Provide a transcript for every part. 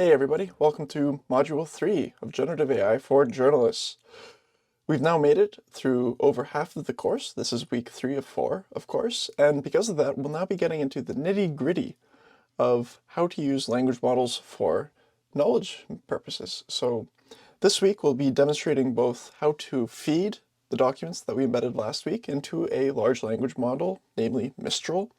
Hey everybody, welcome to Module 3 of Generative AI for Journalists. We've now made it through over half of the course. This is week 3 of 4, of course, and because of that, we'll now be getting into the nitty-gritty of how to use language models for knowledge purposes. So this week we'll be demonstrating both how to feed the documents that we embedded last week into a large language model, namely Mistral,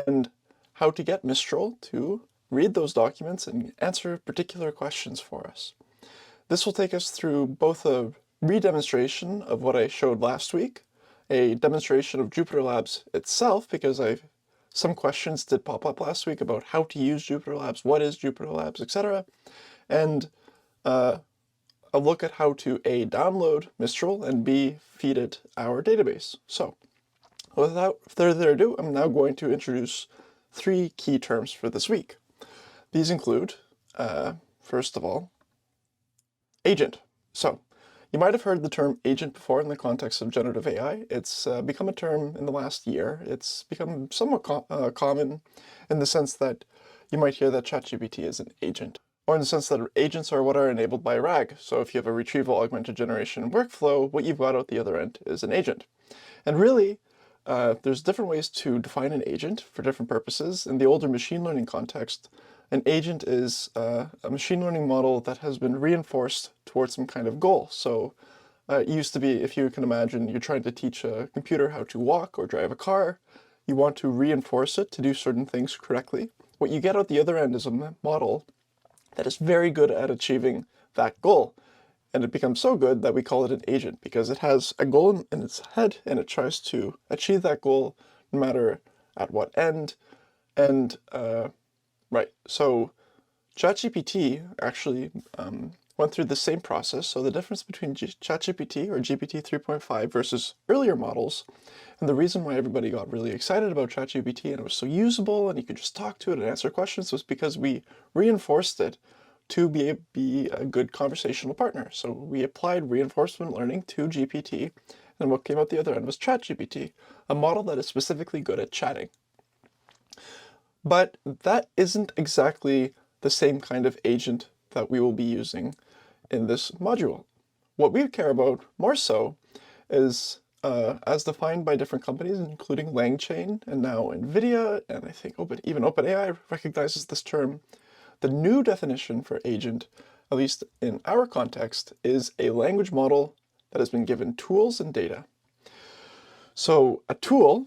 and how to get Mistral to read those documents and answer particular questions for us. This will take us through both a re-demonstration of what I showed last week, a demonstration of Jupyter Labs itself, because some questions did pop up last week about how to use Jupyter Labs, what is Jupyter Labs, etc., and a look at how to A, download Mistral, and B, feed it our database. So without further ado, I'm now going to introduce 3 key terms for this week. These include, first of all, agent. So you might have heard the term agent before in the context of generative AI. It's become a term in the last year. It's become somewhat common in the sense that you might hear that ChatGPT is an agent, or in the sense that agents are what are enabled by RAG. So if you have a retrieval augmented generation workflow, what you've got out the other end is an agent. And really, there's different ways to define an agent for different purposes. In the older machine learning context, an agent is a machine learning model that has been reinforced towards some kind of goal. So it used to be, if you can imagine, you're trying to teach a computer how to walk or drive a car. You want to reinforce it to do certain things correctly. What you get out the other end is a model that is very good at achieving that goal. And it becomes so good that we call it an agent, because it has a goal in its head and it tries to achieve that goal no matter at what end. And right, so ChatGPT actually went through the same process. So the difference between ChatGPT or GPT 3.5 versus earlier models, and the reason why everybody got really excited about ChatGPT and it was so usable and you could just talk to it and answer questions, was because we reinforced it to be a good conversational partner. So we applied reinforcement learning to GPT, and what came out the other end was ChatGPT, a model that is specifically good at chatting. But that isn't exactly the same kind of agent that we will be using in this module. What we care about more so is, as defined by different companies, including LangChain and now NVIDIA, and I think even OpenAI recognizes this term, the new definition for agent, at least in our context, is a language model that has been given tools and data. So a tool,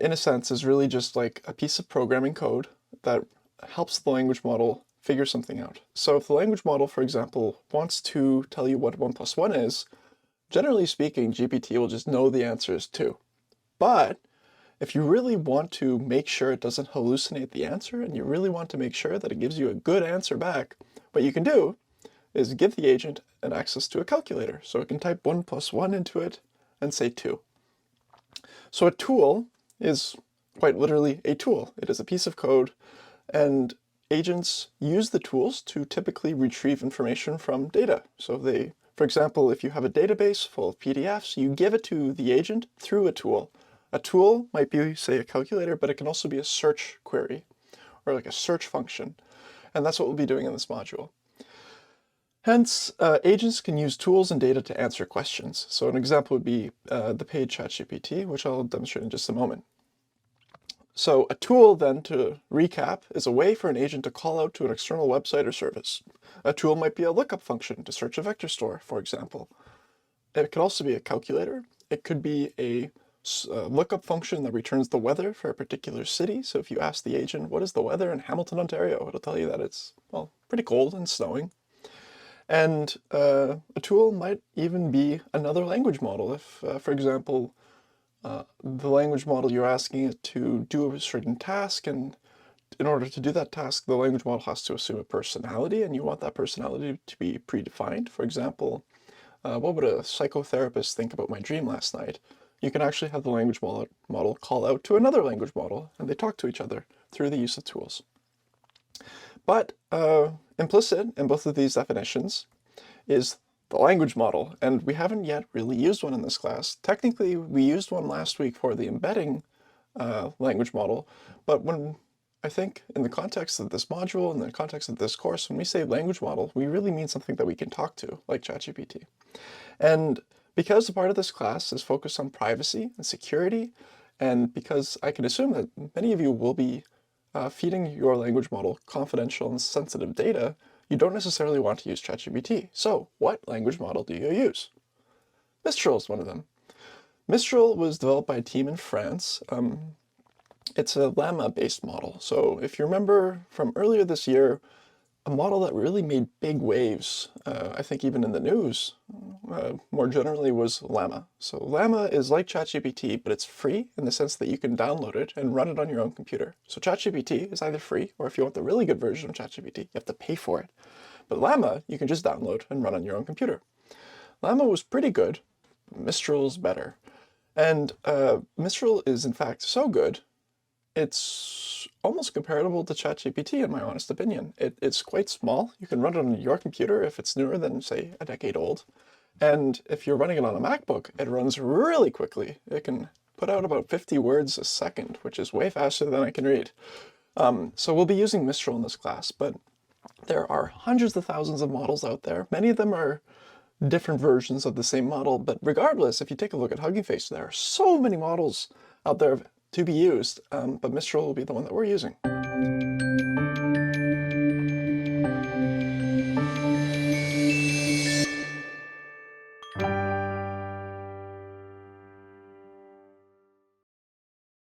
in a sense, is really just like a piece of programming code that helps the language model figure something out. So if the language model, for example, wants to tell you what 1 + 1 is, generally speaking, GPT will just know the answer is 2. But if you really want to make sure it doesn't hallucinate the answer, and you really want to make sure that it gives you a good answer back, what you can do is give the agent an access to a calculator. So it can type 1 + 1 into it and say 2. So a tool is quite literally a tool. It is a piece of code, and agents use the tools to typically retrieve information from data. So for example, if you have a database full of PDFs, you give it to the agent through a tool. A tool might be, say, a calculator, but it can also be a search query or like a search function. And that's what we'll be doing in this module. Hence, agents can use tools and data to answer questions. So an example would be the paid ChatGPT, which I'll demonstrate in just a moment. So a tool, then, to recap, is a way for an agent to call out to an external website or service. A tool might be a lookup function to search a vector store, for example. It could also be a calculator. It could be a lookup function that returns the weather for a particular city. So if you ask the agent, what is the weather in Hamilton, Ontario, it'll tell you that it's, well, pretty cold and snowing. And a tool might even be another language model. If, for example, the language model, you're asking it to do a certain task, and in order to do that task, the language model has to assume a personality, and you want that personality to be predefined. For example, what would a psychotherapist think about my dream last night? You can actually have the language model call out to another language model, and they talk to each other through the use of tools. But implicit in both of these definitions is the language model, and we haven't yet really used one in this class. Technically, we used one last week for the embedding language model, but when I think in the context of this module, in the context of this course, when we say language model, we really mean something that we can talk to, like ChatGPT. And because a part of this class is focused on privacy and security, and because I can assume that many of you will be feeding your language model confidential and sensitive data, you don't necessarily want to use ChatGPT. So what language model do you use? Mistral is one of them. Mistral was developed by a team in France. It's a llama-based model. So if you remember from earlier this year, a model that really made big waves, I think even in the news, more generally, was Llama. So Llama is like ChatGPT, but it's free in the sense that you can download it and run it on your own computer. So ChatGPT is either free, or if you want the really good version of ChatGPT, you have to pay for it. But Llama, you can just download and run on your own computer. Llama was pretty good, but Mistral's better. And Mistral is in fact so good, it's almost comparable to ChatGPT in my honest opinion. It's quite small. You can run it on your computer if it's newer than, say, a decade old. And if you're running it on a MacBook, it runs really quickly. It can put out about 50 words a second, which is way faster than I can read. So we'll be using Mistral in this class, but there are hundreds of thousands of models out there. Many of them are different versions of the same model, but regardless, if you take a look at Hugging Face, there are so many models out there to be used, but Mistral will be the one that we're using.